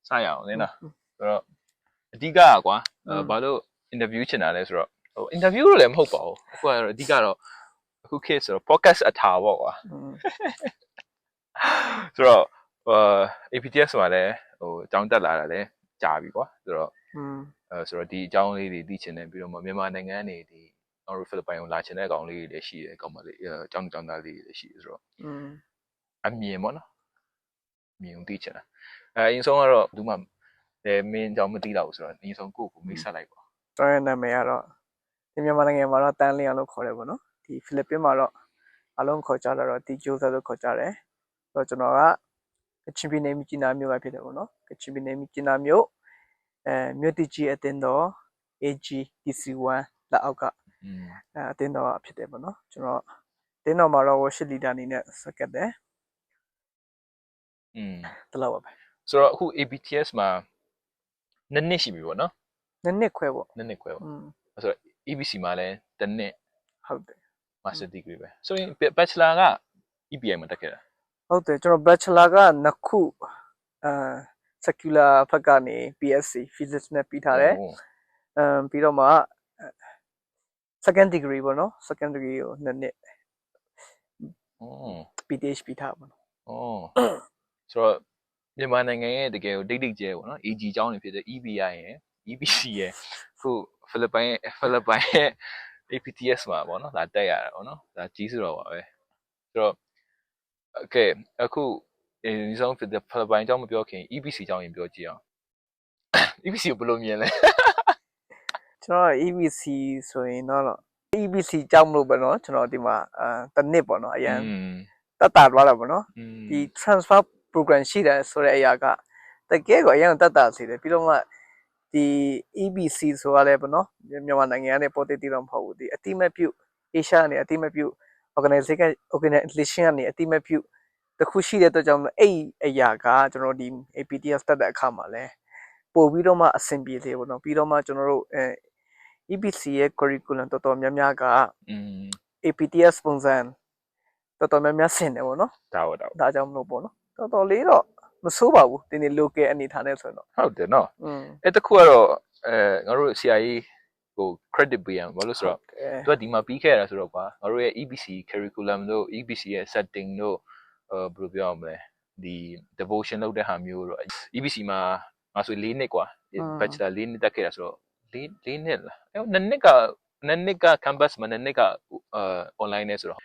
စရအောင်နင်းလားဆိုတော့အဓိကကွာဘာလို့ interview ချင်တာလဲဆိုတော့ဟို interview လို့လည်းမဟုတ်ပါဘူးအခုကတော့အဓိကတော့အခုခေတ်ဆိုတော့ podcast အထာပေါ့ကွာဆိုတော့APTS မှာလည်းဟိုအကြောင်းတက်လာတာလည်းကြာပြီကွာဆိုတော့ဆိုတော့ဒီအကြောင်းလေးတွေသိချင်တယ်ပြီးတော့မြန်မာနိုင်ငံကနေဒီကျွန်တော်တို့ဖိလစ်ပိုင်ကိုလာချင်တဲ့အကောင်လေးတွေလည်းရှိတယ်အကောင်မလေးအကြောင်းသားလေးတွေလည်းရှိတယ်ဆိုတော့အမြင်ပေါ့နော်မြင်သိချင်တာအရင်ဆုံးကတော့ဘူးမှမင်းကြောင့်မသိတော့ဘူးဆိုတော့အရင်ဆုံးကိုမိတ်ဆက်လိုက်ပါတော်ရဲ့နာမည်ကတော့ဒီမြန်မာနိုင်ငံမှာတော့တန်းလျံလို့ခေါ်တယ်ပေါ့နော်ဒီဖိလစ်ပင်းမှာတော့အလုံးခေါ်ကြတာတော့တီဂျိုးဆက်လို့ခေါ်ကြတယ်ဆိုတော့ကျွန်တော်ကကချင်ပြည်နယ်မြစ်ကြီးနားမြို့ကဖြစ်တယ်ပေါ့နော်ကချင်ပြည်နယ်မြစ်ကြီးနားမြို့မြို့တကြီးအတင်းတော် AGTC1 လက်အောက်ကအတင်းတော်ဖြစ်တယ်ပေါ့နော်ကျွန်တော်တင်းတော်မှာတော့ worship leader အနေနဲ့စကတ်တယ်တလောက်ပါပဲဆိုတော့အခု APTS မှာနှစ်ရှိပြီပေါ့နော်နှစ်ခွဲပေါ့နှစ်ခွဲပေါ့ဆိုတော့ EBC မှာလည်းတစ်နှစ်ဟုတ်တယ် master degree ပဲဆိုရင် bachelor က EPI မှာတက်ခဲ့တာဟုတ်တယ်ကျွန်တော် bachelor ကနှစ်ခုsecular ဘက်ကနေ PSC physics နဲ့ပြီးထားတယ်ပြီးတော့မှ second degree ပေါ့နော် second degree ကိုနှစ်PTH ပြီးထားပါတော့ဆိုတော့မြန်မာနိုင်ငံရဲ့တကယ်ကိုဒိတ်ကျဲပေါ့နော် AG ကျောင်းတွေဖြစ်တဲ့ EBI ရယ် EBC ရယ်ခုဖိလစ်ပိုင်ရဲ့ APTS မှာပေါ့နော်ဒါတက်ရတာပေါ့နော်ဒါကြီးဆိုတော့ပါပဲဆိုတော့ okay အခုဒီဆုံးဖိလစ်ပိုင်ကျောင်းမပြောခင် EBC ကျောင်းရင်ပြောကြည့်အောင် EBC ကိုဘယ်လိုမြင်လဲကျွန်တော် EBC ဆိုရင်တော့ EBC ကျောင်းမလို့ပဲเนาะကျွန်တော်ဒီမှာတစ်နှစ်ပေါ့เนาะအရင်တက်တာသွားတာပေါ့เนาะဒီ transfer program ရှိတယ်ဆိုတဲ့အရာကတကယ်ကိုအရင်တက်တာစီတယ်ပြီးတော့မှဒီ EBC ဆိုရလဲပေါ့เนาะမြန်မာနိုင်ငံကနေပေါ်တည်တော့မဟုတ်ဘူးဒီအတိမပြု Asia ကနေအတိမပြု organization ကနေအတိမပြုတခုရှိတဲ့အတွက်ကြောင့်အဲ့အရာကကျွန်တော်ဒီ APTS တက်တဲ့အခါမှာလဲပို့ပြီးတော့မှအဆင်ပြေသေးပေါ့เนาะပြီးတော့မှကျွန်တော်တို့EBC ရဲ့ curriculum တော်တော်များများကAPTS ပုံစံတော်တော်များများဆင်တယ်ပေါ့နော်ဒါကြောင့်မလို့ပေါ့နော်တော်တော်လေးတော့မဆိုးပါဘူးဒီနေ့ local အနေထားနဲ့ဆိုရင်တော့ဟုတ်တယ်နော်အဲ့တခုကတော့ငါတို့ CIA ဟို credit ပေးရမှာဘာလို့ဆိုတော့သူကဒီမှာပြီးခဲ့ရတာဆိုတော့ကွာငါတို့ရဲ့ EBC curriculum တို့ EBC ရဲ့ setting တို့ဘယ်လိုပြောရမလဲဒီ devotion လုပ်တဲ့ဟာမျိုးတော့ EBC မှာငါဆို4နှစ်ကွာ bachelor 4နှစ်တက်ခဲ့တာဆိုတော့4နှစ်လားအဲ့နှစ်က campus မှာနှစ်ကonline နဲ့ဆိုတော့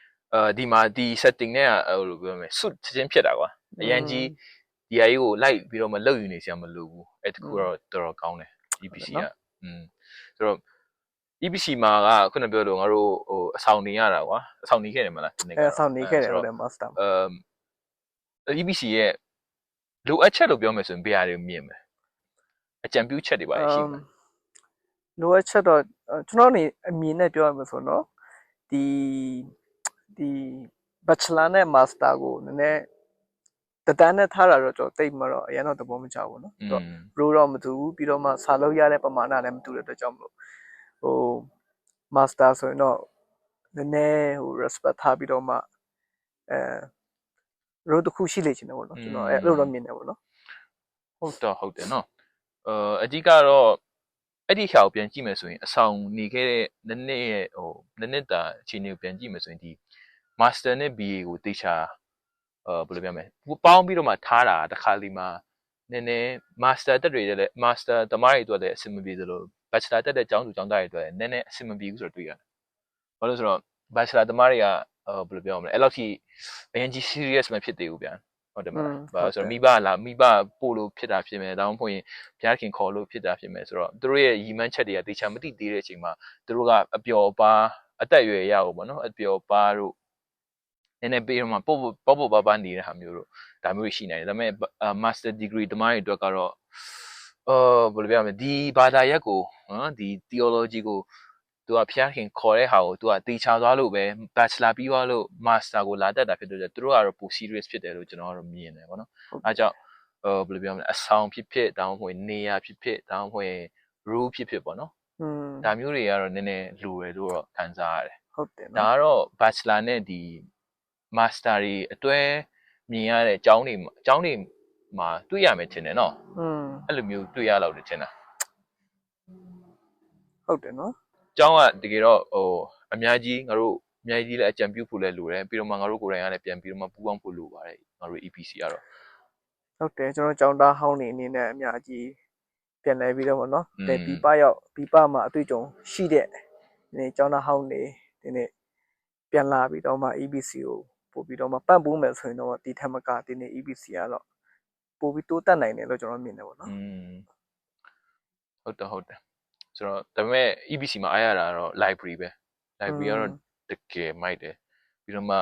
ဒီမှာဒီ setting နဲ့ဟိုလိုပြောမယ် suit ချင်းဖြစ်တာကွာအရန်ကြီးဒီအရေးကိုလိုက်ပြီးတော့မလုပ်ယူနေစရာမလိုဘူးအဲ့တခုတော့တော်တော်ကောင်းတယ် EBC ကဆိုတော့ EBC မှာကခုနပြောလို့ငါတို့ဟိုအဆောင်နေရတာကွာအဆောင်နေခဲ့တယ်မလားအဆောင်နေခဲ့တယ်ဟုတ်တယ် master EBC ရဲ့လိုအပ်ချက်လို့ပြောမယ်ဆိုရင်ဘယ်ဟာတွေမြင်မလဲအကြံပြုချက်တွေပါရှိမှာလိုအပ်ချက်တော့ကျွန်တော်နေအမြင်နဲ့ပြောရမှာဆိုတော့ဒီ bachelor နဲ့ master ကိုနည်းနည်းတန်းနဲ့ထားတာတော့ကျွန်တော်တိတ်မတော့အရင်တော့သဘောမကျဘူးเนาะတော့ bro တော့မတူဘူးပြီးတော့မှစာလုံးရတဲ့ပမာဏလည်းမတူတဲ့အတွက်ကြောင့်မလို့ဟို master ဆိုရင်တော့နည်းနည်းဟို respect ထားပြီးတော့မှရိုးတစ်ခုရှိလေချင်တယ်ပေါ့နော်ကျွန်တော်အဲ့လိုတော့မြင်တယ်ပေါ့နော်ဟုတ်တယ်နော်အဓိကတော့အဲ့ဒီခါကိုပြန်ကြည့်မယ်ဆိုရင်အဆောင်နေခဲ့တဲ့နည်းနည်းရဲ့ဟိုနည်းနည်းတာအခြေအနေကိုပြန်ကြည့်မယ်ဆိုရင်ဒီ master နဲ့ BA ကိုတေချာဘယ်လိုပြောမလဲပေါင်းပြီးတော့မှထားတာတစ်ခါလီမှာနည်းနည်း master တက်တွေလည်း master တမားတွေအတွက်လည်းအဆင်မပြေသလို bachelor တက်တဲ့ကျောင်းသူကျောင်းသားတွေအတွက်လည်းနည်းနည်းအဆင်မပြေဘူးဆိုတော့တွေ့ရတယ်ဘာလို့ဆိုတော့ bachelor တမားတွေကဘယ်လိုပြောမလဲအဲ့လောက်ထိအရင်ကြီး serious မဖြစ်သေးဘူးဗျာဟုတ်တယ်မလားဘာလို့ဆိုတော့မိဘပို့လို့ဖြစ်တာဖြစ်မယ်ဒါမှမဟုတ်ရင်ဘုရားခင်ခေါ်လို့ဖြစ်တာဖြစ်မယ်ဆိုတော့သူတို့ရဲ့ရည်မှန်းချက်တွေကတေချာမသိသေးတဲ့အချိန်မှာသူတို့ကအပျော်ပါအသက်အရွယ်ရအောင်ပေါ့နော်အပျော်ပါတို့နည်းနည်းပြီးတော့မှပေါ့ပါနေတဲ့ဟာမျိုးတို့ဒါမျိုးရှိနေတယ်ဒါပေမဲ့ master degree တမားတွေအတွက်ကတော့ဘယ်လိုပြောမလဲဒီဘာသာရပ်ကိုနော်ဒီ theology ကိုသူကဖျားခင်ခေါ်တဲ့ဟာကိုသူကတေချာသွားလို့ပဲ bachelor ပြီးသွားလို့ master ကိုလာတက်တာဖြစ်လို့သူတို့ကတော့ပို serious ဖြစ်တယ်လို့ကျွန်တော်ကတော့မြင်တယ်ပေါ့နော်အဲကြောင့်ဘယ်လိုပြောမလဲအဆောင်ဖြစ်ဒါမှမဟုတ်နေရာဖြစ်ဒါမှမဟုတ် rule ဖြစ်ပေါ့နော်ဒါမျိုးတွေကတော့နည်းနည်းလိုတယ်လို့တော့ခံစားရတယ်ဟုတ်တယ်နော်ဒါကတော့ bachelor နဲ့ဒီ master တွေအတွဲမြင်ရတဲ့အကြောင်းတွေ မှာတွေ့ရမယ်ထင်တယ်နော်အဲ့လိုမျိုးတွေ့ရလောက်တယ်ထင်တာ ဟုတ်တယ်နော် ကျောင်းကတကယ်တော့ဟိုအများကြီးငါတို့အများကြီးလည်းအကြံပြုဖို့လည်းလိုတယ်ပြီးတော့မှငါတို့ကိုယ်တိုင်ကလည်းပြန်ပြီးတော့မှပူးပေါင်းဖို့လိုပါတယ်ငါတို့ EPC ကတော့ ဟုတ်တယ်ကျွန်တော်ကျောင်းသားဟောင်းနေအနေနဲ့အများကြီးပြန်လဲပြီးတော့ဗောနော်တဲ့ပြပရောက်ပြပမှာအတွေ့အကြုံရှိတဲ့ဒီကျောင်းသားဟောင်းနေဒီနေ့ပြန်လာပြီးတော့မှ EPC ကိုပို့ပြီးတော့မှပံ့ပိုးမယ်ဆိုရင်တော့ဒီထက်မကဒီနေ့ EPC ကတော့ပို့ပြီးတိုးတက်နိုင်တယ်လို့ကျွန်တော်မြင်တယ်ဗောနော်ဟုတ်တယ်ဆိုတော့ဒါပေမဲ့ EPC မှာအားရတာတော့ library ပဲ library ကတော့တကယ်မိုက်တယ်ပြီးတော့မှ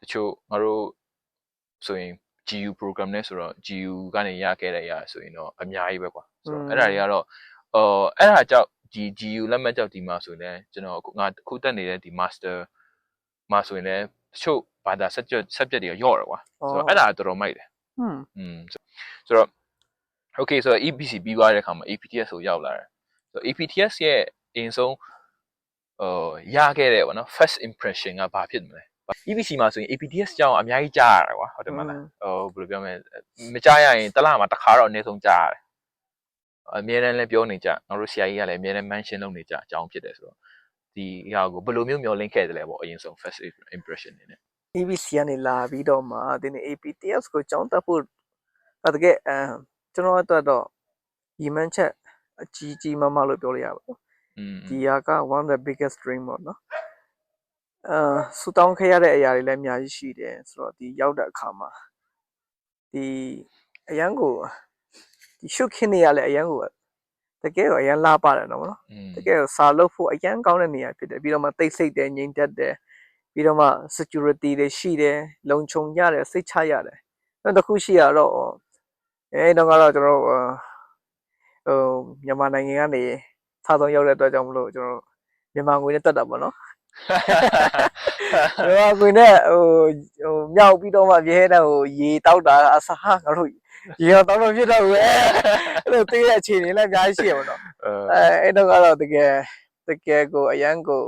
တချို့ငါတို့ဆိုရင် GU program နဲ့ဆိုတော့ GU ကနေရခဲ့တဲ့အရာဆိုရင်တော့အများကြီးပဲကွာဆိုတော့အဲ့ဒါတွေကတော့အဲ့ဒါကြောင့်ဒီ GU လက်မှတ်ကြောင့်ဒီမှာဆိုရင်လည်းကျွန်တော်ငါခုတက်နေတဲ့ဒီ master မှာဆိုရင်လည်းတချို့ဘာသာ subject တွေရော့တယ်ကွာဆိုတော့အဲ့ဒါတော်တော်မိုက်တယ်ဆိုတော့ okay ဆိုတော့ EPC ပြီးသွားတဲ့အခါမှာ APTS ကိုရောက်လာတယ်ဆိုတော့ APTS ရဲ့အရင်ဆုံးရခဲ့တဲ့ပေါ့နော် first impression ကဘာဖြစ်မလဲ EPC မှာဆိုရင် APTS ကြောင်းအများကြီးကြားရတယ်ကွာဟုတ်တယ်မလားဘယ်လိုပြောမလဲမကြားရရင်တစ်လမှာတစ်ခါတော့အနည်းဆုံးကြားရတယ်အများနဲ့လည်းပြောနေကြငါတို့ဆရာကြီးကလည်းအများနဲ့ mention လုပ်နေကြအကြောင်းဖြစ်တယ်ဆိုတော့ဒီအရာကိုဘယ်လိုမျိုးမျှော်လင့်ခဲ့တယ်လဲပေါ့အရင်ဆုံး first impression နေနဲ့ EPC ကနေလာပြီးတော့မှဒီနေ့ APTS ကိုကျောင်းတက်ဖို့တကယ်ကျွန်တော်အတွက်တော့ရည်မှန်းချက်အကြီးမားမားလို့ပြောလို့ရပါဘူးဒီဟာက one of the biggest dream ပေါ့နော်ဆူတောင်းခဲ့ရတဲ့အရာတွေလည်းအများကြီးရှိတယ်ဆိုတော့ဒီရောက်တဲ့အခါမှာဒီအရန်ကိုဒီရှုခင်းနေရလဲအရန်ကိုတကယ်တော့အရန်လာပါတယ်နော်တကယ်တော့စာလုပ်ဖို့အရန်ကောင်းတဲ့နေရာဖြစ်တယ်ပြီးတော့မှတိတ်ဆိတ်တယ်ငြိမ်သက်တယ်ပြီးတော့မှ security တွေရှိတယ်လုံခြုံရတယ်စိတ်ချရတယ်နောက်တစ်ခုရှိရတော့အဲ့တော့ကတော့ကျွန်တော်မြန်မာနိုင်ငံကနေစားဆုံးရောက်တဲ့အတွက်ကြောင့်မလို့ကျွန်တော်မြန်မာငွေနဲ့တက်တာပေါ့နော်မြန်မာငွေနဲ့မြောက်ပြီးတော့မှပြဲတဲ့ရေတောက်တာအစားငါတို့ရေတော့တောက်လို့ဖြစ်တော့ဘူးအဲ့လိုသေးတဲ့အခြေအနေလည်းအများကြီးရှိရပါတော့အဲ့တော့ကတော့တကယ်ကိုအရန်ကို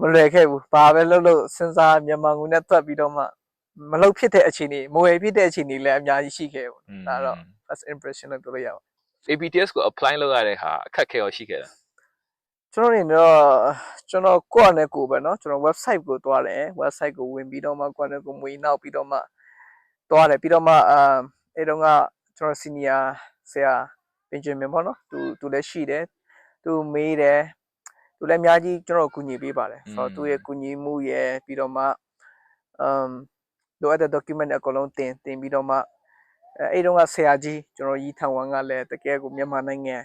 မလွယ်ခဲ့ဘူးဘာပဲလုပ်စဉ်းစားမြန်မာငွေနဲ့တက်ပြီးတော့မှမလုပ်ဖြစ်တဲ့အခြေအနေမဝယ်ဖြစ်တဲ့အခြေအနေလည်းအများကြီးရှိခဲ့ဘူးဒါတော့ first impression လို့ပြောလို့ရပါ APTS ကို apply လုပ်ရတဲ့ဟာအခက်ခဲရောရှိခဲ့တာကျွန်တော်နေတော့ကျွန်တော်ကိုယ့်အနေကိုပဲเนาะကျွန်တော် website ကိုတွားတယ် website ကိုဝင်ပြီးတော့မှကိုယ့်အနေကိုမွေနောက်ပြီးတော့မှတွားတယ်ပြီးတော့မှအဲ့တော့ကကျွန်တော် senior ဆရာပင်ကျင်မင်ပေါ့နော်သူလည်းရှိတယ်သူမေးတယ်သူလည်းအများကြီးကျွန်တော်ကူညီပေးပါတယ်ဆိုတော့သူရဲ့ကူညီမှုရဲ့ပြီးတော့မှလိုအပ်တဲ့ document အကုန်လုံးတင်ပြီးတော့မှအဲ့တော့ကဆရာကြီးကျွန်တော်ရီထန်ဝမ်ကလည်းတကယ်ကိုမြန်မာနိုင်ငံ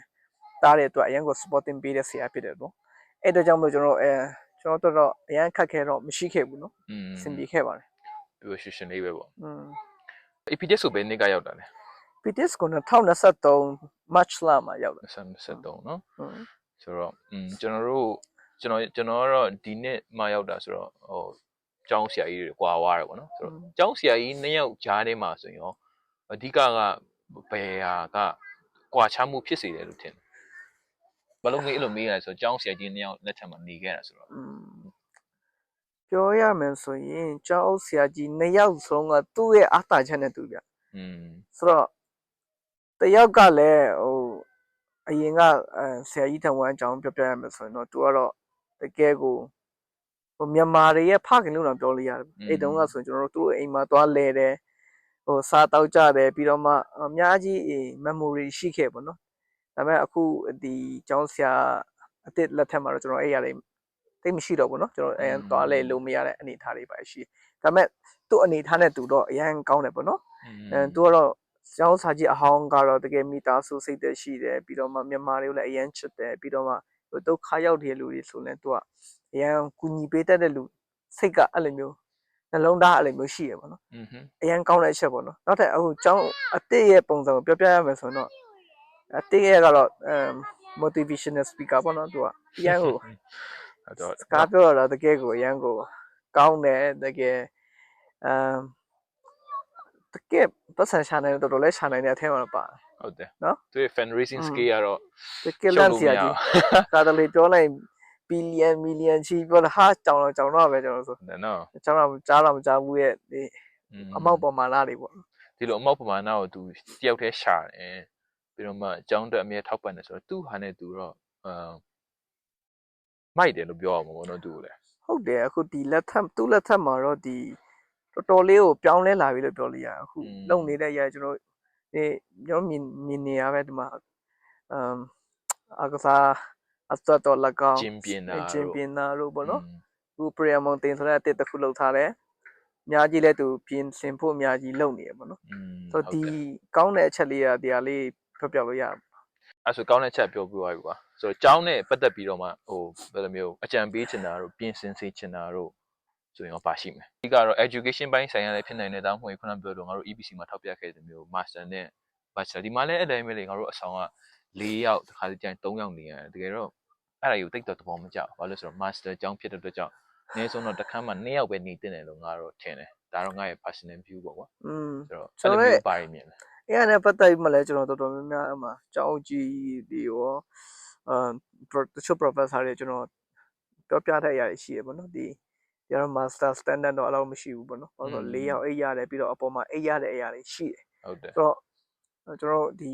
သားတဲ့အတွက်အရင်က supporting ပေးတဲ့ဆရာဖြစ်တယ်နော်အဲ့ဒါကြောင့်မို့ကျွန်တော်တော့အရင်ခက်ခဲတော့မရှိခဲ့ဘူးနော်စင်ပြေခဲ့ပါတယ်ဒီလိုရှင်းလေးပဲပေါ့APTS ကိုဘယ်နှစ်ကရောက်တာလဲ APTS ကို2023 March လမှာရောက်တာ2023နော်ဆိုတော့ကျွန်တော်ကတော့ဒီနှစ်မှရောက်တာဆိုတော့ဟိုကျောင်းဆရာကြီးတွေကွာွားတယ်ပေါ့နော်ဆိုတော့ကျောင်းဆရာကြီးနှစ်ယောက်ကြားထဲမှာဆိုရင်ရောအဓိကဘယ်ဟာကကွာခြားမှုဖြစ်စေတယ်လို့ထင်တယ်ဘလုံးမေးအဲ့လိုမေးရတယ်ဆိုတော့ကျောင်းဆရာကြီးနှစ်ယောက်လက်ထက်မှာနေခဲ့တာဆိုတော့ပြောရမယ်ဆိုရင်ကျောင်းဆရာကြီးနှစ်ယောက်ဆုံးကသူ့ရဲ့အားသာချက်နဲ့တူပြဆိုတော့တယောက်ကလည်းအရင်ကဆရာကြီးထံဝမ်းအကြောင်းပြောပြရမယ်ဆိုရင်တော့သူကတော့တကယ်ကိုမြန်မာတွေရဲ့ဖခင်လို့တော့ပြောလို့ရတယ်အဲ့တုန်းကဆိုရင်ကျွန်တော်တို့အိမ်မှာသွားလဲတယ်စားတောက်ကြတယ်ပြီးတော့မှအများကြီး memory ရှိခဲ့ပေါ့နော်ဒါပေမဲ့အခုဒီကျောင်းဆရာအစ်လက်ထက်မှာတော့ကျွန်တော်အဲ့ရတွေတိတ်မရှိတော့ဘူးเนาะကျွန်တော်သွားလဲလို့မရတဲ့အနေအထားတွေပါရှိဒါပေမဲ့သူ့အနေအထားနဲ့သူတော့အရန်ကောင်းတယ်ပေါ့နော်သူကတော့ကျောင်းစာကြီးအဟောင်းကတော့တကယ်မိသားစုစိတ်သက်ရှိတယ်ပြီးတော့မှမြန်မာတွေကိုလည်းအရန်ချစ်တယ်ပြီးတော့မှဒုက္ခရောက်တဲ့လူတွေဆိုလည်းသူကအရန်ကူညီပေးတတ်တဲ့လူစိတ်ကအဲ့လိုမျိုးနှလုံးသားအဲ့လိုမျိုးရှိရပေါ့နော်အရန်ကောင်းတဲ့အချက်ပေါ့နော်နောက်ထပ်အခုကျောင်းအစ်ရဲ့ပုံစံကိုပြောပြရမယ်ဆိုတော့အစ်ရဲ့ကတော့motivational speaker ပေါ့နော်သူကအရန်ကိုကားပြောတော့တကယ်ကိုအရန်ကိုကောင်းတယ်တကယ်တကယ်ပတ်စံရှာနိုင်တော်တော်လေးရှာနိုင်တဲ့အထက်မှာပါဟုတ်တယ်နော်သူရဲ့ fundraising scale ကတော့တကယ်လန့်စရာကြီးဒါတလေပြောလိုက်ဘီလီယံမီလီယံချီပြောဟာကြောင်တော့ပဲကျွန်တော်ဆိုနော်ကျွန်တော်ကြားတော့မကြားဘူးရဲ့ဒီအမောက်ပေါ်မှာလားတွေပေါ့ဒီ ဒီလိုအမောက်ပမာဏကိုသူတယောက်တည်းရှာတယ်ပြီးတော့မှအကြောင်းအတွက်အမြဲထောက်ပံ့တယ်ဆိုတော့သူ့ဟာနဲ့သူတော့မိုက်တယ်လို့ပြောရမှာပေါ့နော်သူ့ကိုလည်း ဟုတ်တယ်အခုဒီလက်ထပ်သူ့လက်ထပ်မှာတော့ဒီတော်တော်လေးကိုပြောင်းလဲလာပြီလို့ပြောလို့ရအခုလုံနေတဲ့ရကျွန်တော်မြင်နေရပဲဒီမှာအကစားအစတော်လကောင် ကျင်းပြင်းတာ ကျင်းပြင်းတာတို့ပေါ့နော်အခုပရီယာမောင်တင်ဆိုတဲ့အတစ်တစ်ခုလောက်ထားတယ်အများကြီးလဲသူပြင်ဆင်ဖို့အများကြီးလုပ်နေရပေါ့နော်ဆိုတော့ဒီကောင်းတဲ့အချက်လေးတရားလေးပြောပြလို့ရအဲ့ဆိုကောင်းတဲ့ချက်ပြောပြသွားပြီကွာဆိုတော့ကျောင်းနဲ့ပတ်သက်ပြီးတော့မှဟိုဘယ်လိုမျိုးအကြံပေးချင်တာတို့ပြင်ဆင်စေချင်တာတို့ဆိုရင်ပါရှိမယ်ဒီကတော့ education ဘိုင်းဆိုင်ရာလည်းဖြစ်နိုင်တယ်တောင်းမှခုနပြောလို့ငါတို့ EPC မှာထောက်ပြခဲ့တဲ့မျိုး master နဲ့ bachelor ဒီမှာလည်းအဲ့တိုင်းပဲလေငါတို့အဆောင်က4ယောက်တစ်ခါတည်းကျရင်3ယောက်နေရတယ်တကယ်တော့အဲ့ဒါယူတိတ်တော့သဘောမကျဘူးဘာလို့ဆိုတော့ master ကျောင်းဖြစ်တဲ့အတွက်ကြောင့်အနည်းဆုံးတော့တစ်ခါမှ2ယောက်ပဲနေတင်တယ်လို့ငါတို့ထင်တယ်ဒါတော့ငါရဲ့ personal view ပေါ့ကွာဆိုတော့အဲ့လိုမျိုးပါရမြင်တယ်အဲ့ဒါနဲ့ပတ်သက်ပြီးမှလည်းကျွန်တော်တော်တော်များများအမှကျောင်းကြီးတွေရောတချို့ professor တွေကျွန်တော်ပြောပြတဲ့အရာတွေရှိရပေါ့နော်ဒီကျတော့ master standard တော့အဲ့လိုမရှိဘူးပေါ့နော်ဘာလို့လဲ4ယောက်အိတ်ရတယ်ပြီးတော့အပေါ်မှာအိတ်ရတဲ့အရာတွေရှိတယ်ဟုတ်တယ်ဆိုတော့ကျွန်တော်ဒီ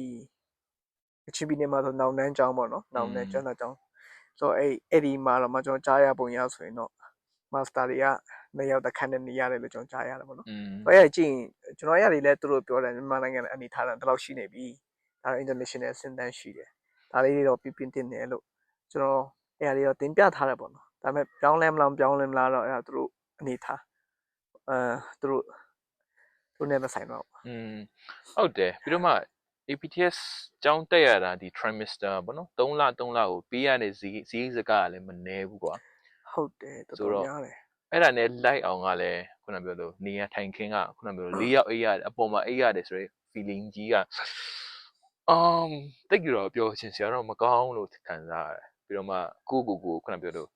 အချင်းပြည်နယ်မှာဆိုနောင်တန်းကျောင်းပေါ့နော်နောင်တန်းကျောင်းသားကျောင်းဆိုတော့အဲ့ဒီမှာတော့မှကျွန်တော်ကြားရပုံရဆိုရင်တော့ master တွေက2ယောက်တစ်ခန်းနဲ့နေရတယ်လို့ကျွန်တော်ကြားရတယ်ပေါ့နော်ဆိုတော့အဲ့ကြည့်ကျွန်တော်ရတယ်လည်းသူတို့ပြောတယ်မြန်မာနိုင်ငံအနေထားတာဒီလောက်ရှိနေပြီဒါ international စင်တန်းရှိတယ်ဒါလေးတွေတော့ပြင်းတင်တယ်လို့ကျွန်တော်အဲ့ဒါလေးတော့တင်ပြထားတယ်ပေါ့နော်ဒါပေမဲ့ပြောင်းလဲမလားပြောင်းလဲမလားတော့အဲ့ဒါသူတို့အနေထားသူတို့နဲ့မဆိုင်တော့ဟုတ်တယ်ပြီးတော့မှ APTS ကျောင်းတက်ရတာဒီ trimester ပေါ့နော်3လကိုပေးရတဲ့ဈေးစကားကလည်းမနည်းဘူးကွာဟုတ်တယ်တော်တော်များတယ်အဲ့ဒါနဲ့လိုက်အောင်ကလည်းခုနပြောလို့နေရထိုင်ခင်းကခုနပြောလို့4ယောက်အိတ်ရတယ်အပေါ်မှာအိတ်ရတယ်ဆိုရယ် feeling ကြီးကတိတ်ကြတော့ပြောချင်စရာတော့မကောင်းလို့ခံစားရတယ်ပြီးတော့မှကိုခုနပြောလို့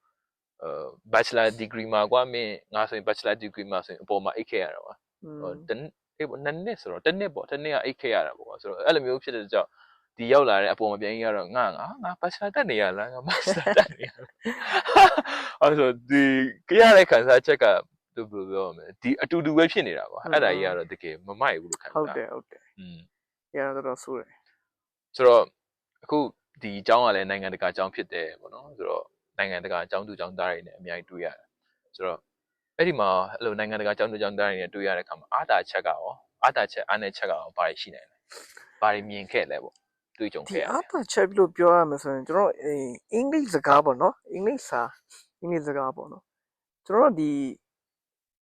bachelor degree မှာကွာမင်းငါဆိုရင် bachelor degree မှာဆိုရင်အပေါ်မှာအိတ်ခဲ့ရတာကွာနှစ်နှစ်ဆိုတော့တစ်နှစ်ပေါ့တစ်နှစ်ကအိတ်ခဲ့ရတာပေါ့ဆိုတော့အဲ့လိုမျိုးဖြစ်တဲ့ကြောင့်ဒီရောက်လာတဲ့အပေါ်မှာပြန်ရတော့ငါ bachelor တက်နေရလားငါ master တက်နေရလားအဲ့ဆိုဒီကြရတဲ့ခံစားချက်ကဘယ်လိုပြောမလဲဒီအတူတူပဲဖြစ်နေတာကွာအဲ့ဒါကြီးကတော့တကယ်မမိုက်ဘူးလို့ခံစားဟုတ်တယ်ရတော့ဆိုတယ်ဆိုတော့အခုဒီအကြောင်းကလည်းနိုင်ငံတကာအကြောင်းဖြစ်တယ်ပေါ့နော်ဆိုတော့နိုင်ငံတကာအကြောင်းသူအကြောင်းသားတွေနဲ့အများကြီးတွေ့ရတယ်ဆိုတော့အဲ့ဒီမှာအဲ့လိုနိုင်ငံတကာအကြောင်းသူအကြောင်းသားတွေနဲ့တွေ့ရတဲ့အခါမှာအားတာချက်ကရောအားတာချက်အားနဲ့ချက်ကရောဘာတွေရှိနိုင်လဲဘာတွေမြင်ခဲ့လဲပေါ့တွေ့ကြုံခဲ့ရတယ်အားတာချက်လို့ပြောရမယ်ဆိုရင်ကျွန်တော်အင်္ဂလိပ်စကားပေါ့နော်အင်္ဂလိပ်စကားပေါ့နော်ကျွန်တော်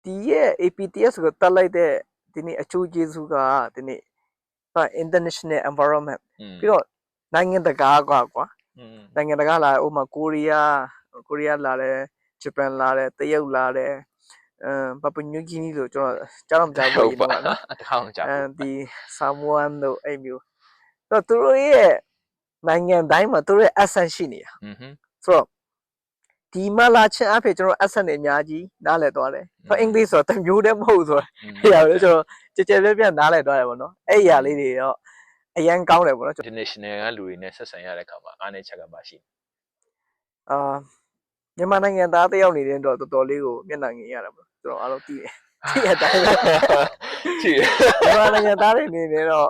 ဒီရဲ့ APTS ကိုတက်လိုက်တဲ့ဒီနေ့အချိုးကျေးဇူးကဒီနေ့international environment ပြီးတော့နိုင်ငံတကာကွာနိုင်ငံတကာလာဥမာကိုရီးယားလာတယ်ဂျပန်လာတယ်တရုတ်လာတယ်ပပညူဂီနီလို့ကျွန်တော်ကြားတော့ကြားဘူးပေါ့နော်အထောင်ကြားဒီဆာမွမ်တို့အဲ့မျိုးတော့သူတို့ရဲ့နိုင်ငံတိုင်းမှာသူတို့ရဲ့ accent ရှိနေတာဆိုတော့ဒီမှာလာချင်းအဖေကျွန်တော် accent တွေအများကြီးနားလည်သွားတယ်ဆိုတော့အင်္ဂလိပ်ဆိုတော့တမျိုးတည်းမဟုတ်ဆိုတော့အဲ့ဒါလည်းကျွန်တော်ကြကြပြပြနားလည်သွားတယ်ပေါ့နော်အဲ့အရာလေးတွေတော့အရန်ကောင်းတယ်ပေါ့နော် international ကလူတွေနဲ့ဆက်ဆံရတဲ့အခါမှာအားနဲ့ချက်ကပါရှိမြန်မာနိုင်ငံသားတယောက်နေတဲ့တော့တော်တော်လေးကိုမျက်နှာငင်ရတာပေါ့ကျွန်တော်အားလုံးသိတယ်ဒီအတိုင်းပဲရှိတယ်မြန်မာနိုင်ငံသားတွေနေနေတော့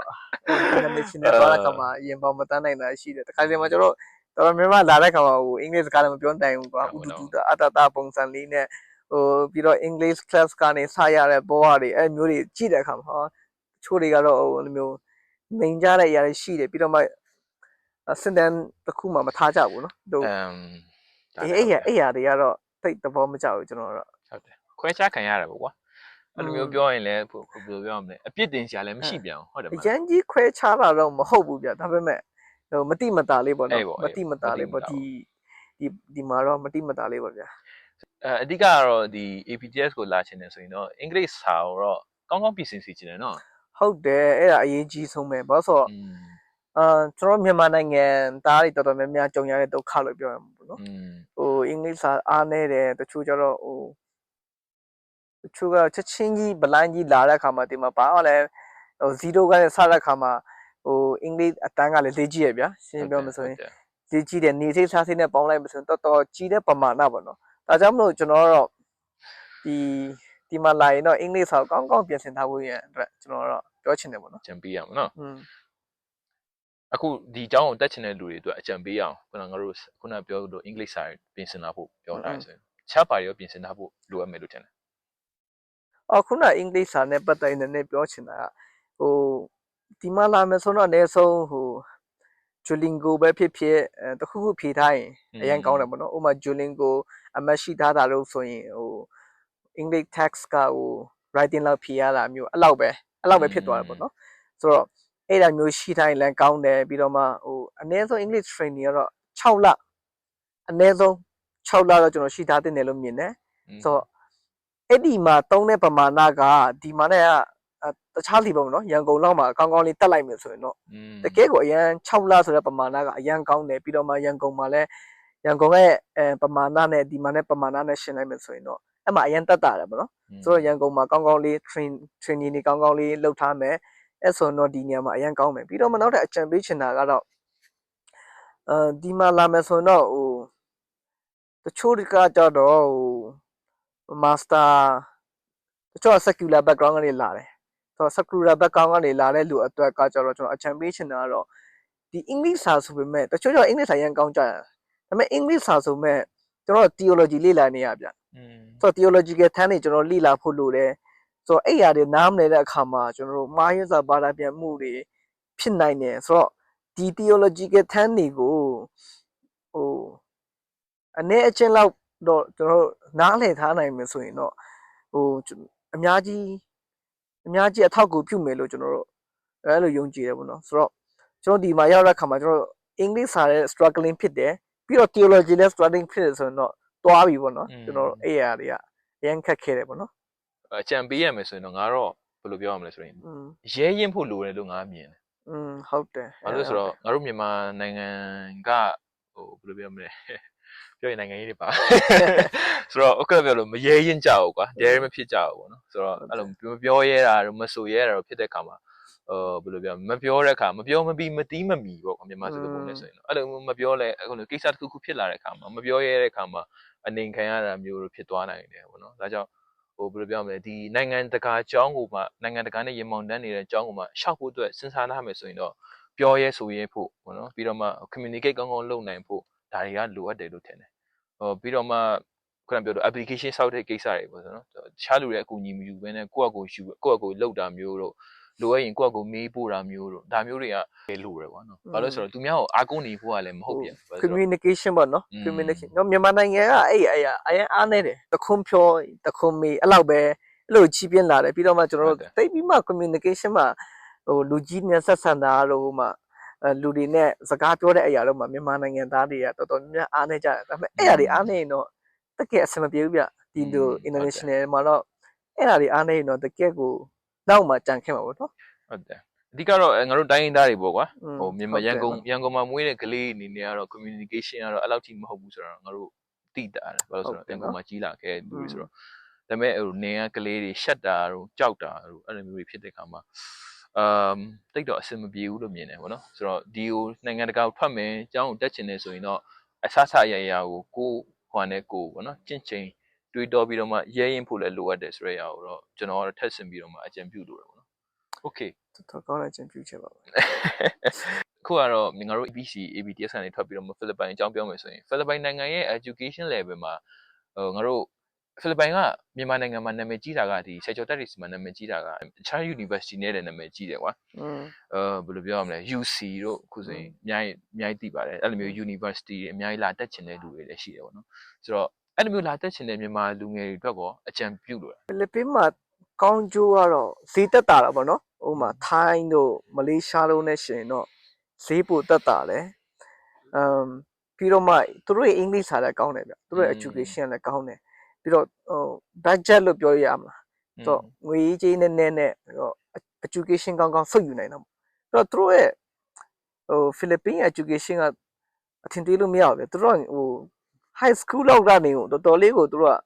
international သွားတဲ့ခါမှာရင်ပေါမတန်းနိုင်တာရှိတယ်တခါတည်းမှာကျွန်တော်တော်မြန်မာလာတဲ့ခါမှာဟိုအင်္ဂလိပ်စကားလည်းမပြောနိုင်ဘူးကွာဥတူတူအတတပုံစံလေးနဲ့ဟိုပြီးတော့ English class ကနေစရတဲ့ဘောဟာတွေအဲ့မျိုးတွေကြည့်တဲ့အခါမှာချိုးတွေကတော့ဟိုလိုမျိုးနေကြတဲ့အရာတွေရှိတယ်ပြီးတော့မှစင်တန်တစ်ခုမှမထားကြဘူးနော်တို့အဲ့ရတွေကတော့တိတ်သဘောမကျဘူးကျွန်တော်တော့ဟုတ်တယ်ခွဲခြားခံရတယ်ပေါ့ကွာအဲ့လိုမျိုးပြောရင်လည်းဘယ်လိုပြောရမလဲအပြစ်တင်စရာလည်းမရှိပြန်ဟုတ်တယ်မလားရန်ကြီးခွဲခြားတာတော့မဟုတ်ဘူးဗျဒါပေမဲ့ဟိုမတိမတာလေးပေါ့နော်မတိမတာလေးပေါ့ဒီမှာတော့မတိမတာလေးပေါ့ဗျာအဓိကကတော့ဒီ APTS ကိုလာချင်တယ်ဆိုရင်တော့အင်္ဂလိပ်စာကိုတော့ကောင်းကောင်းပြင်ဆင်စီချင်တယ်နော်ဟုတ်တယ်အဲ့ဒါအရေးကြီးဆုံးပဲဘာလို့ဆိုတော့ကျွန်တော်မြန်မာနိုင်ငံသားတွေတော်တော်များများကြုံရတဲ့ဒုက္ခလို့ပြောရမှာပေါ့နော်ဟိုအင်္ဂလိပ်စာအားနည်းတယ်တချို့ကျတော့ဟိုတချို့ကချက်ချင်းကြီးဗလိုင်းကြီးလာတဲ့အခါမှာဒီမှာဘာမှလည်းဟို0ကနေစတဲ့အခါမှာဟိုအင်္ဂလိပ်အတန်းကလည်းလေးကြီးရဗျာရှင်းပြောမဆိုရင်လေးကြီးတယ်နေစိတ်စားစိတ်နဲ့ပေါင်းလိုက်မဆိုရင်တော်တော်ကြီးတဲ့ပမာဏပေါ့နော်ဒါကြောင့်မလို့ကျွန်တော်တော့ဒီမှာလာရင်တော့အင်္ဂလိပ်စာကိုကောင်းကောင်းပြင်ဆင်ထားဖို့ရန်အတွက်ကျွန်တော်တော့ ပြောချင်တယ်ပေါ့နော် အကြံပေးရအောင်နော် อืม အခုဒီအကြောင်းကိုတက်ချင်တဲ့လူတွေအတွက်အကြံပေးရအောင်ခုနငါတို့ခုနပြောလို့အင်္ဂလိပ်စာပြင်ဆင်တာဖို့ပြောထားရဆိုရင်ချားပါရောပြင်ဆင်ထားဖို့လိုအပ်မယ်လို့ထင်တယ် ခုနအင်္ဂလိပ်စာနဲ့ပတ်သက်နေပြောချင်တာကဟိုဒီမှာလာမယ်ဆိုတော့အနည်းဆုံးဟို Duolingo ပဲဖြစ်ဖြစ်တခုခုဖြေထားရင်အရင်ကောင်းတယ်ပေါ့နော်ဥပမာ Duolingo အမှတ်ရှိထားတာလို့ဆိုရင်ဟို English text ကဟို writing လောက်ဖြေရတာမျိုးအဲ့လောက်ပဲဖြစ်သွားတယ်ပေါ့နော်ဆိုတော့အဲ့ဒါမျိုးရှိထားရင်လည်းကောင်းတယ်ပြီးတော့မှဟိုအနည်းဆုံး English training ကတော့6လအနည်းဆုံး6လတော့ကျွန်တော်ရှိထားတဲ့လို့မြင်တယ်ဆိုတော့အဲ့ဒီမှာသုံးတဲ့ပမာဏကဒီမှာနဲ့တခြားစီပေါ့နော်ရန်ကုန်လောက်မှာကောင်းကောင်းလေးတက်လိုက်မယ်ဆိုရင်တော့တကယ်ကိုအရန်6လဆိုတဲ့ပမာဏကအရန်ကောင်းတယ်ပြီးတော့မှရန်ကုန်မှာလည်းရန်ကုန်ရဲ့ပမာဏနဲ့ဒီမှာနဲ့ပမာဏနဲ့ရှင်းလိုက်မယ်ဆိုရင်တော့အဲ့မှာအရန်တက်တာတယ်ပေါ့နော်ဆိုတော့ရန်ကုန်မှာကောင်းကောင်းလေး training တွေကောင်းကောင်းလေးလုပ်ထားမယ်အဲ့ဆိုတော့ဒီနေရာမှာအရန်ကောင်းမယ်ပြီးတော့မှနောက်ထပ်အကြံပေးချင်တာကတော့ဒီမှာလာမယ်ဆိုရင်တော့ဟိုတချို့ကကြတော့ဟို master တချို့ secular background ကနေလာတယ်ဆိုတော့ secular background ကနေလာတဲ့လူအတွက်ကကြတော့ကျွန်တော်အချမ်းပေးချင်တာကတော့ဒီ English စာဆိုပေမဲ့တချို့ကျတော့ English စာရန်ကောင်းကြတယ်ဒါပေမဲ့ English စာဆိုမဲ့ကျွန်တော် theology လေ့လာနေရဗျဆိုတော့ theological term တွေကျွန်တော်လေ့လာဖို့လိုတယ်ဆိုတော့အဲ့ຢာတွေနားမလည်တဲ့အခါမှာကျွန်တော်တို့မှားယွင်းစွာဘာသာပြန်မှုတွေဖြစ်နိုင်တယ်ဆိုတော့ဒီ theological term တွေကိုဟိုအနေအချင်းလောက်တော့ကျွန်တော်နားလည်ထားနိုင်မယ်ဆိုရင်တော့ဟိုအများကြီးအထောက်အကူပြုမယ်လို့ကျွန်တော်တို့အဲ့လိုယုံကြည်တယ်ပေါ့နော်ဆိုတော့ကျွန်တော်ဒီမှာရောက်တဲ့အခါမှာကျွန်တော် English စာရဲ့ struggling ဖြစ်တယ်ပြီးတော့ theology လည်း struggling ဖြစ်တယ်ဆိုရင်တော့တွားပြီပေါ့နော်ကျွန်တော်တို့အဲ့ຢာတွေကအရင်ခက်ခဲတယ်ပေါ့နော်အကြံပေးရမယ်ဆိုရင်တော့ငါတော့ဘယ်လိုပြောရမလဲဆိုရင်ရဲရင်ဖို့လိုတယ်လို့ငါမြင်တယ်ဟုတ်တယ်ဘာလို့ဆိုတော့ငါတို့မြန်မာနိုင်ငံကဟိုဘယ်လိုပြောမလဲပြောရင်နိုင်ငံရေးတွေပါဆိုတော့အခုပြောလို့မရဲရင်ကြဘူးကွာရဲမဖြစ်ကြဘူးပေါ့နော်ဆိုတော့အဲ့လိုမပြောရဲတာမဆိုရဲတာတော့ဖြစ်တဲ့အခါမှာဘယ်လိုပြောမပြောတဲ့အခါမပြောမပြီးမတီးမမီပေါ့မြန်မာစကားပုံနဲ့ဆိုရင်တော့အဲ့လိုမပြောလဲအခုလိုကိစ္စတစ်ခုခုဖြစ်လာတဲ့အခါမှာမပြောရဲတဲ့အခါမှာအနေခံရတာမျိုးလိုဖြစ်သွားနိုင်တယ်ပေါ့နော်ဒါကြောင့်ဟိုဘယ်လိုပြောမလဲဒီနိုင်ငံတကာအကြောင်းကိုမှနိုင်ငံတကာနဲ့ရင်မောင်တန်းနေတဲ့အကြောင်းကိုမှရှောက်ဖို့အတွက်စဉ်းစားထားမယ်ဆိုရင်တော့ပြောရဲဆိုရဲဖို့ပေါ့နော်ပြီးတော့မှ communicate ကောင်းကောင်းလုပ်နိုင်ဖို့ဒါတွေကလိုအပ်တယ်လို့ထင်တယ်ပြီးတော့မှခုနပြောလို့ application ဆောက်တဲ့ကိစ္စတွေပေါ့နော်တခြားလူတွေအကူအညီမယူဘဲနဲ့ကိုယ့်အကူယူကိုယ့်အကူလောက်တာမျိုးတို့လိုရရင်ကိုယ့်အကူမေးပို့တာမျိုးတို့ဒါမျိုးတွေကလိုတယ်ပေါ့နော်ဘာလို့ဆိုတော့သူများကိုအားကိုးနေဖို့ကလည်းမဟုတ်ပြန် communication ပေါ့နော် communication တော့မြန်မာနိုင်ငံကအဲ့အရင်အားနေတယ်တခွန်းဖြောတခွန်းမေးအဲ့လောက်ပဲအဲ့လိုချီးပြင်းလာတယ်ပြီးတော့မှကျွန်တော်တို့တိတ်ပြီးမှ communication မှာဟိုလူကြီးနဲ့ဆက်ဆံတာလို့ဟိုမှာလူတွေနဲ့စကားပြောတဲ့အရာတော့မှမြန်မာနိုင်ငံသားတွေကတော်တော်များများအားနေကြတယ်ဒါပေမဲ့အဲ့အရာတွေအားနေရင်တော့တကယ်အဆင်မပြေဘူးဗျဒီလို international မှာတော့အဲ့အရာတွေအားနေရင်တော့တကယ်ကိုနောက်မှကြံခဲ့မှာပေါ့နော်ဟုတ်တယ်အဓိကတော့ငါတို့တိုင်းရင်းသားတွေပေါ့ကွာဟိုမြန်မာရန်ကုန်မှာမွေးတဲ့ကလေးအနေနဲ့ကတော့ communication ကတော့အဲ့လောက်ထိမဟုတ်ဘူးဆိုတော့ငါတို့သိတာတယ်ဘာလို့ဆိုတော့ရန်ကုန်မှာကြီးလာခဲ့လူတွေဆိုတော့ဒါပေမဲ့ဟိုနေကကလေးတွေရှက်တာတို့ကြောက်တာတို့အဲ့လိုမျိုးတွေဖြစ်တဲ့ခါမှာတိတ်တော့အဆင်မပြေဘူးလို့မြင်တယ်ပေါ့နော်ဆိုတော့ဒီကိုနိုင်ငံတကာကိုထွက်မယ်အကြောင်းကိုတက်ချင်နေဆိုရင်တော့အဆဆရရကိုဟိုနဲ့ကိုပေါ့နော်ကျင့်ချိန်တွေးတောပြီးတော့မှရဲရင်ဖို့လည်းလိုအပ်တယ်ဆိုရရအောင်တော့ကျွန်တော်ကတော့ထပ်ဆင်ပြီးတော့မှအကြံပြုလို့ရပါတော့ Okay တော်ကောင်းတဲ့အကြံပြုချက်ပါပဲခုကတော့ငါတို့ ABC ABTS ကနေထွက်ပြီးတော့ဖိလစ်ပိုင်အကြောင်းပြောမယ်ဆိုရင်ဖိလစ်ပိုင်နိုင်ငံရဲ့ education level မှာငါတို့ဖိလစ်ပိုင်ကမြန်မာနိုင်ငံမှာနာမည်ကြီးတာကဒီဆယ်ကျော်တက်တွေစီမှာနာမည်ကြီးတာကတခြား university နဲ့လည်းနာမည်ကြီးတယ်ကွာဘယ်လိုပြောရမလဲ UC တို့ခုဆိုရင်အများကြီးသိပါတယ်အဲ့လိုမျိုး university တွေအများကြီးလာတက်ချင်တဲ့လူတွေလည်းရှိတယ်ပေါ့နော်ဆိုတော့အဲ့လိုမျိုးလာတက်ချင်တဲ့မြန်မာလူငယ်တွေအတွက်ကောအကြံပြုလို့ဖိလစ်ပင်းမှာကောင်းကျိုးကတော့ဈေးတက်တာပေါ့နော်ဥပမာထိုင်းတို့မလေးရှားတို့နဲ့ရှင်တော့ဈေးပိုတက်တာလေပြီးတော့မှသူတို့ရဲ့ English စာလည်းကောင်းတယ်ဗျသူတို့ရဲ့ education လည်းကောင်းတယ်ပြီးတော့ဟို budget လို့ပြောရမလားဆိုတော့ငွေကြေးနဲ့ education ကောင်းကောင်းဆုတ်ယူနိုင်တော့ဆိုတော့သူတို့ရဲ့ဟို Philippine education ကအထင်သေးလို့မရဘူးဗျသူတို့ဟို high school လောက်ကနေကိုတော်တော်လေးကိုသူတို့က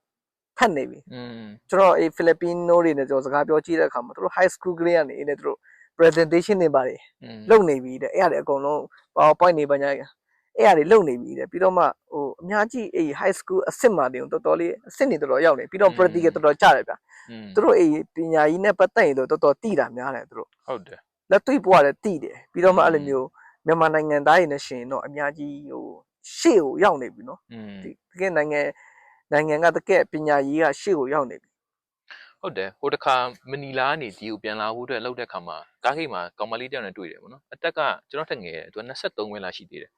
ဖတ်နေပြီကျွန်တော်အေး Filipino တွေနဲ့ကျွန်တော်စကားပြောကြည့်တဲ့အခါမှာသူတို့ high school ကလေးကနေနေသူတို့ presentation တွေပါတယ်လုပ်နေပြီတဲ့အဲ့ဒါတွေအကုန်လုံး PowerPoint တွေပါညာ အဲ့အရာတွေလုပ်နေပြီတဲ့ပြီးတော့မှဟိုအများကြီးအဲ့ high school အစစ်မှတင်တော်တော်လေးအစစ်နေတော်တော်ရောက်နေပြီးတော့ practical တော်တော်ကြတယ်ဗျသူတို့အဲ့ပညာကြီးနဲ့ပတ်သက်ရင်တော့တော်တော်တိတာများတယ်သူတို့ ဟုတ်တယ် လက်တွေ့ဘဝလည်းတိတယ်ပြီးတော့မှအဲ့လိုမျိုးမြန်မာနိုင်ငံသားတွေနဲ့ရှင်တော့အများကြီးဟိုရှေ့ကိုရောက်နေပြီနော်တကယ်နိုင်ငံကတကယ်ပညာကြီးကရှေ့ကိုရောက်နေပြီ ဟုတ်တယ်ဟိုတစ်ခါမနီလာကနေဒီကိုပြန်လာဖို့အတွက်လှုပ်တဲ့ခါမှာကားဂိတ်မှာကောင်မလေးတယောက်နဲ့တွေ့တယ်ပေါ့နော်အသက်ကကျွန်တော်ထက်ငယ်တယ်သူက23ဝန်းလာရှိသေးတယ်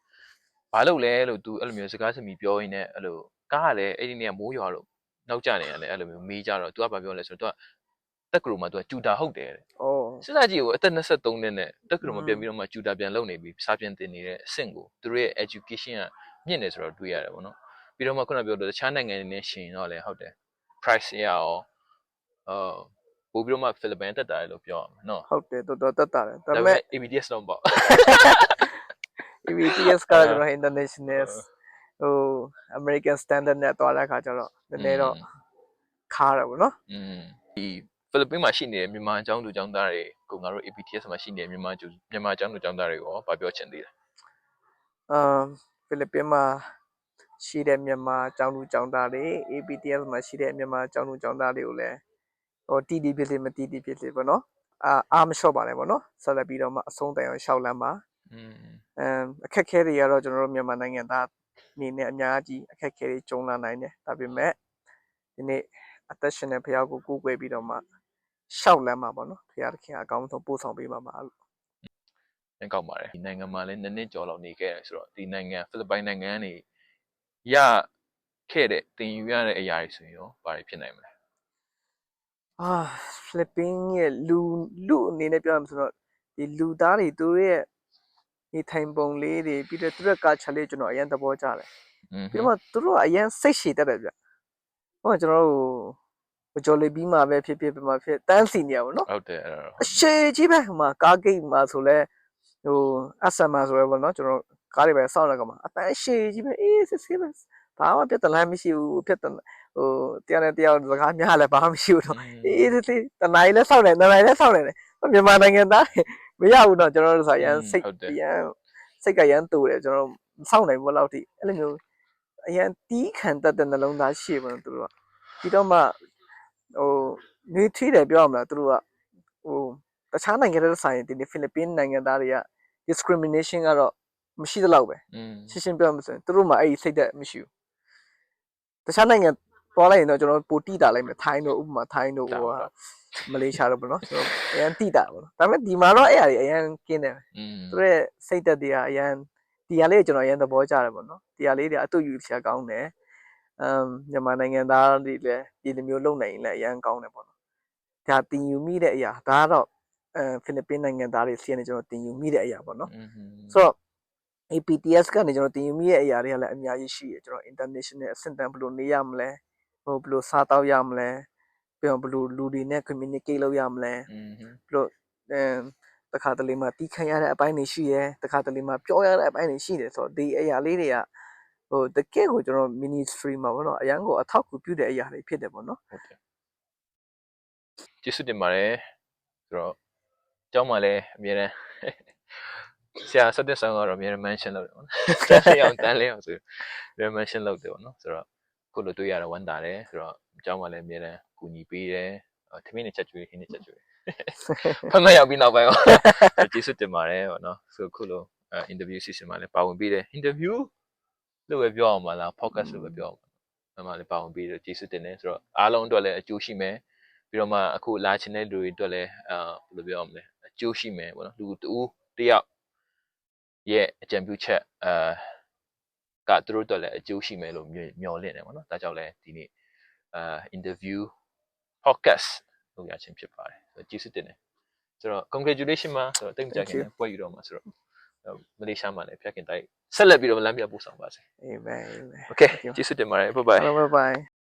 ဘာလို့လဲလို့ तू အဲ့လိုမျိုးစကားစမီပြောရင်းနဲ့အဲ့လိုကားကလည်းအဲ့ဒီနေ့ကမိုးရွာလို့နောက်ကျနေရတယ်အဲ့လိုမျိုးမေးကြတော့ तू ကဘာပြောလဲဆိုတော့ तू ကတက်ကလူမှာ तू ကကျူတာဟုတ်တယ်တဲ့ အော် စစ်သားကြီးကိုအသက်23နှစ်နဲ့တက်ကလူမှာပြန်ပြီးတော့မှကျူတာပြန်လုပ်နေပြီးစာပြန်တင်နေတဲ့အဆင့်ကိုသူတို့ရဲ့ education ကမြင့်နေဆိုတော့တွေ့ရတယ်ပေါ့နော်ပြီးတော့မှခုနပြောလို့တခြားနိုင်ငံတွေနဲ့ရှင်တော့လည်းဟုတ်တယ် price ရရောပို့ပြီးတော့မှဖိလစ်ပိုင်တက်တာလေလို့ပြောရမှာနော် ဟုတ်တယ်တော်တော်တက်တာတယ်ဒါ ဒါ ပေ ပေ မဲ့ မဲ့ ABTS တော့ပေါ့ EVTS ကကျွန်တော် international ဟို American standard နဲ့တွားတဲ့အခါကျတော့နည်းနည်းတော့ခါရပါတော့ ဒီဖိလစ်ပိုင်မှာရှိနေတဲ့မြန်မာအကြောင်းသူအကြောင်းသားတွေကိုငါတို့ ABTS မှာရှိနေတဲ့မြန်မာအကြောင်းသူအကြောင်းသားတွေကိုဗာပြောချင်သေးတယ် ဖိလစ်ပင်မှာရှိတဲ့မြန်မာကျောင်းသူကျောင်းသားတွေ ABTS မှာရှိတဲ့မြန်မာကျောင်းသူကျောင်းသားတွေကိုလည်းဟိုတီတီဖြစ်စေမတီတီဖြစ်စေပေါ့နော်အားမလျှော့ပါနဲ့ပေါ့နော်ဆက်လက်ပြီးတော့မှအဆုံးတိုင်အောင်ရှောက်လန်းပါအခက်ခဲတွေကတော့ကျွန်တော်တို့မြန်မာနိုင်ငံသားအနေနဲ့အများကြီးအခက်ခဲတွေကြုံလာနိုင်တယ်ဒါပေမဲ့ဒီနေ့အသက်ရှင်တဲ့ဖခင်ကိုကိုးကွယ်ပြီးတော့မှရှောက်လန်းမှာပေါ့နော်ဖခင်တခင်အကောင်းဆုံးပို့ဆောင်ပေးပါမှာလို့ ပြန်ကောက်ပါတယ်ဒီနိုင်ငံမှာလည်းနှစ်ကျော်လောက်နေခဲ့တယ်ဆိုတော့ဒီနိုင်ငံဖိလစ်ပိုင်နိုင်ငံကနေရခဲ့တဲ့တင်ယူရတဲ့အရာတွေဆိုရင်ရောဘာတွေဖြစ်နိုင်မလဲ ဖိလစ်ပင်ရဲ့လူအနေနဲ့ပြောရမှာဆိုတော့ဒီလူသားတွေသူတို့ရဲ့ဒီထိုင်ပုံလေးတွေပြီးတော့သူတို့ကချလေးကျွန်တော်အရင်သဘောကျတယ်ပြီးတော့သူတို့ကအရင်စိတ်ရှည်တတ်တယ်ဗျဟိုကျွန်တော်တို့ကြော်လေးပြီးမှပဲဖြစ်ပြမှာဖြစ်တန်းစီနေရပါတော့ ဟုတ်တယ်အဲ့တော့ အရှိကြီးပဲဟိုမှာကားဂိတ်မှာဆိုလဲဟိုအဆမ်မှာဆိုရဲပေါ့နော်ကျွန်တော်ကားတွေပဲစောင့်ရကမှာအတန်းရှိကြီးပဲအေးစစ်စစ်ပဲဘာမှပြဿနာမရှိဘူးဖြစ်တယ်ဟိုတရားနဲ့တရားစကားများလည်းဘာမှမရှိဘူးတော့အေးစစ်စစ်တနိုင်လဲစောင့်နေတနိုင်လဲစောင့်နေတယ်မြန်မာနိုင်ငံသားမရဘူးတော့ကျွန်တော်တို့ဆိုရန်စိတ်ကရန်တူတယ်ကျွန်တော်စောင့်နိုင်ဘူးလောက်ထိအဲ့လိုမျိုးအရန်တီးခံတတ်တဲ့နှလုံးသားရှိပါတော့သူတို့ကပြီးတော့မှဟိုနေထီးတယ်ပြောရမလားသူတို့ကဟိုတခြားနိုင်ငံတွေဆိုင်ဒီဖိလစ်ပင်းနိုင်ငံသားတွေက discrimination ကတော့မရှိသလောက်ပဲရှင်းပြောမှဆိုရင်သူတို့မှအဲ့ဒီစိတ်သက်မရှိဘူးတခြားနိုင်ငံပေါ်လိုက်ရင်တော့ကျွန်တော်ပိုတိတာလိုက်မယ်ထိုင်းတို့ဥပမာထိုင်းတို့ဟိုမလေးရှားတို့ပေါ့နော်ကျွန်တော်အရန်တိတာပေါ့နော်ဒါပေမဲ့ဒီမှာတော့အဲ့အရာတွေအရန်ကင်းတယ်သူတို့ရဲ့စိတ်သက်တွေကအရန်ဒီဟာလေးကျွန်တော်အရန်သဘောကျတယ်ပေါ့နော်ဒီဟာလေးတွေအတူယူချာကောင်းတယ်မြန်မာနိုင်ငံသားတွေလည်းဒီလိုမျိုးလုပ်နိုင်ရင်လည်းအရန်ကောင်းတယ်ပေါ့နော်ဒါတင်ယူမိတဲ့အရာဒါကတော့ဖိလစ်ပင်းနိုင်ငံသားတွေစီကနေကျွန်တော်တင်ယူမိတဲ့အရာပေါ့နော်ဆိုတော့ APTS ကနေကျွန်တော်တင်ယူမိတဲ့အရာတွေကလည်းအများကြီးရှိတယ်ကျွန်တော် international အဆင့်တန်းဘယ်လိုနေရမလဲဟိုဘယ်လိုစားတောက်ရမလဲပြီးတော့ဘယ်လိုလူတွေနဲ့ communicate လုပ်ရမလဲပြီးတော့တခါတလေမှာတီးခံရတဲ့အပိုင်းတွေရှိတယ်တခါတလေမှာပြောရတဲ့အပိုင်းတွေရှိတယ်ဆိုတော့ဒီအရာလေးတွေကဟိုတကယ်ကိုကျွန်တော် ministry မှာပေါ့နော်အရန်ကိုအထောက်အကူပြုတဲ့အရာတွေဖြစ်တယ်ပေါ့နော်ဟုတ်တယ်ကျေးဇူးတင်ပါတယ်ဆိုတော့အเจ้าမှလည်းအများနဲ့ဆရာဆက်တဲ့ဆောင်ကတော့အများနဲ့ mention လုပ်တယ်ပေါ့နော်တန်းလေးအောင်ဆိုပြီး mention လုပ်တယ်ပေါ့နော်ဆိုတော့ခုလိုတွေ့ရတော့ဝမ်းသာတယ်ဆိုတော့အเจ้าမှလည်းအများနဲ့ကူညီပေးတယ်ထမင်းနဲ့ချက်ကျွေးဟင်းနဲ့ချက်ကျွေးဖမ်းမရောက်ပြီးနောက်ပိုင်းတော့ကျေးဇူးတင်ပါတယ်ပေါ့နော်ဆိုခုလိုinterview session မှာလည်းပါဝင်ပေးတယ် interview လို့ပဲပြောအောင်မလား podcast လို့ပဲပြောအောင်မှာလည်းပါဝင်ပေးတယ်ကျေးဇူးတင်တယ်ဆိုတော့အားလုံးအတွက်လည်းအကျိုးရှိမယ်ပြီးတော့မှအခုလာချင်တဲ့လူတွေအတွက်လည်းဘယ်လိုပြောအောင်လဲအကျိုးရှိမယ်ပေါ့နော်လူတူတယောက်ရဲ့အကြံပြုချက်ကသူတို့အတွက်လည်းအကျိုးရှိမယ်လို့မျှော်လင့်တယ်ပေါ့နော်ဒါကြောင့်လည်းဒီနေ့interview podcast လုပ်ရခြင်းဖြစ်ပါတယ်ဆိုတော့ကျေးဇူးတင်တယ်ဆိုတော့ congratulation ပါဆိုတော့တိတ်မကြခင်ပွဲယူတော့မှာဆိုတော့မလေးရှားမှာလည်းဖျက်ခင်တိုက်ဆက်လက်ပြီးတော့လမ်းပြပို့ဆောင်ပါစေ Amen okay ကျေးဇူးတင်ပါတယ် bye bye bye bye